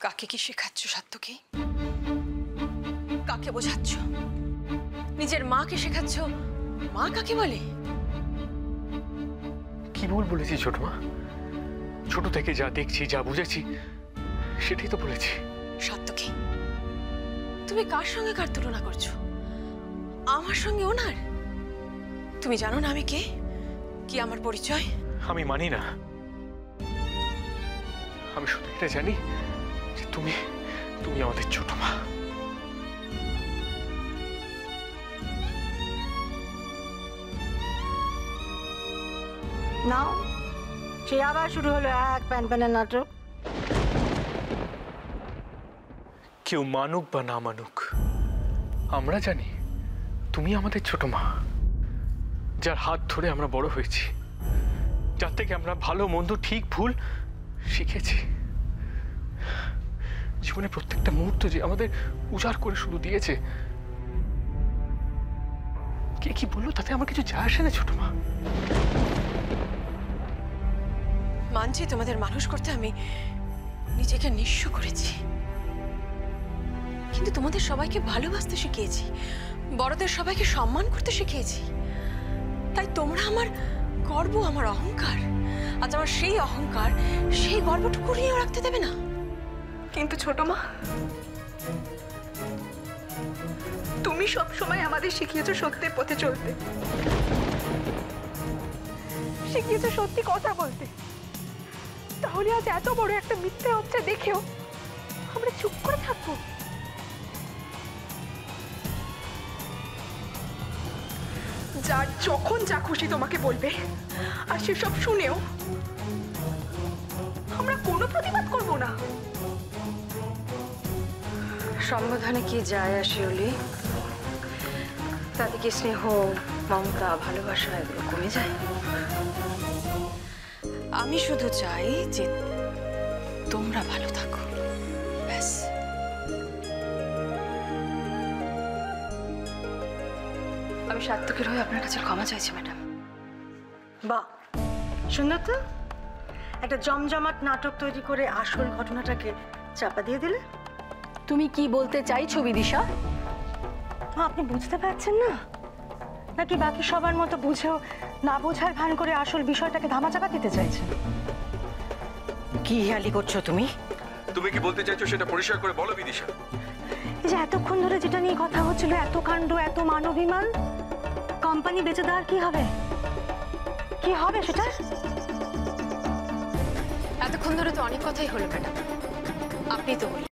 কাকে কি শেখাচ্ছ সাত্তকী? কাকে বোঝাচ্ছ? নিজের মাকে শেখাচ্ছ মা কাকে বলে? কি ভুল বলেছি ছোট মা? ছোট থেকে যা দেখছি, যা বুঝেছি সেটাই তো বলেছি। সাত্তকী, তুমি কার সঙ্গে কার তুলনা করছো? আমার সঙ্গে ওনার? তুমি জানো না আমি কে, কি আমার পরিচয়? আমি মানি না। আমি শুধু এটা জানি যে তুমি তুমি আমাদের ছোট মা। নাও, সে আবার শুরু হলো এক প্যান প্যানের নাটক। কেউ মানুক বা না মানুক, আমরা জানি তুমি আমাদের ছোট মা, যার হাত ধরে আমরা বড় হয়েছি, যার থেকে আমরা ভালো মন্দ ঠিক ভুল শিখেছি। জীবনে প্রত্যেকটা মুহূর্ত যে আমাদের উজাড় করে শুধু দিয়েছে। কে কি বললো তাতে আমার কিছু যায় আসে না ছোট মা। মানছি তোমাদের মানুষ করতে আমি নিজেকে নিঃস্ব করেছি, কিন্তু তোমাদের সবাইকে ভালোবাসতে শিখিয়েছি, বড়দের সবাইকে সম্মান করতে শিখিয়েছি। তাই তোমরা আমার গর্ব, আমার অহংকার। আজ আমার সেই অহংকার, সেই গর্বটুকু নিয়ে রাখতে দেবে না। কিন্তু ছোট মা, তুমি সব সময় আমাদের শিখিয়েছো সত্যের পথে চলতে, শিখিয়েছো সত্যি কথা বলতে। তাহলে আজ এত বড় একটা মিথ্যে হচ্ছে দেখেও আমরা চুপ করে থাকবো? যার যখন যা খুশি তোমাকে বলবে, আর সেসব শুনেও আমরা কোনো প্রতিবাদ করব না। সম্বোধনে কি যায় আসে অলি? তাতে কি স্নেহ, মমতা, ভালোবাসা এগুলো কমে যায়? আমি শুধু চাই যে তোমরা ভালো থাকো, ব্যাস। আমি সাত্তকের হয়ে আপনার কাছে ক্ষমা চাইছি ম্যাডাম। বাহ, সুন্দর তো। একটা জমজমাট নাটক তৈরি করে আসল ঘটনাটাকে চাপা দিয়ে দিলে। তুমি কি বলতে চাইছো বিদিশা? আপনি বুঝতে পারছেন না, নাকি বাকি সবার মতো বুঝেও না বোঝার ভান করে আসল বিষয়টাকে ধামাচাপা দিতে চাইছেন? কি হেয়ালি করছো তুমি? তুমি কি বলতে চাইছো সেটা পরিষ্কার করে বলো বিদিশা। এই যে এতক্ষণ ধরে যেটা নিয়ে কথা হচ্ছিল, এত কাণ্ড, এত মানবিমান, কোম্পানি বেচে দেওয়ার কি হবে? কি হবে সেটা? এতক্ষণ ধরে তো অনেক কথাই হলো ম্যাডাম, আপনি তো বললেন।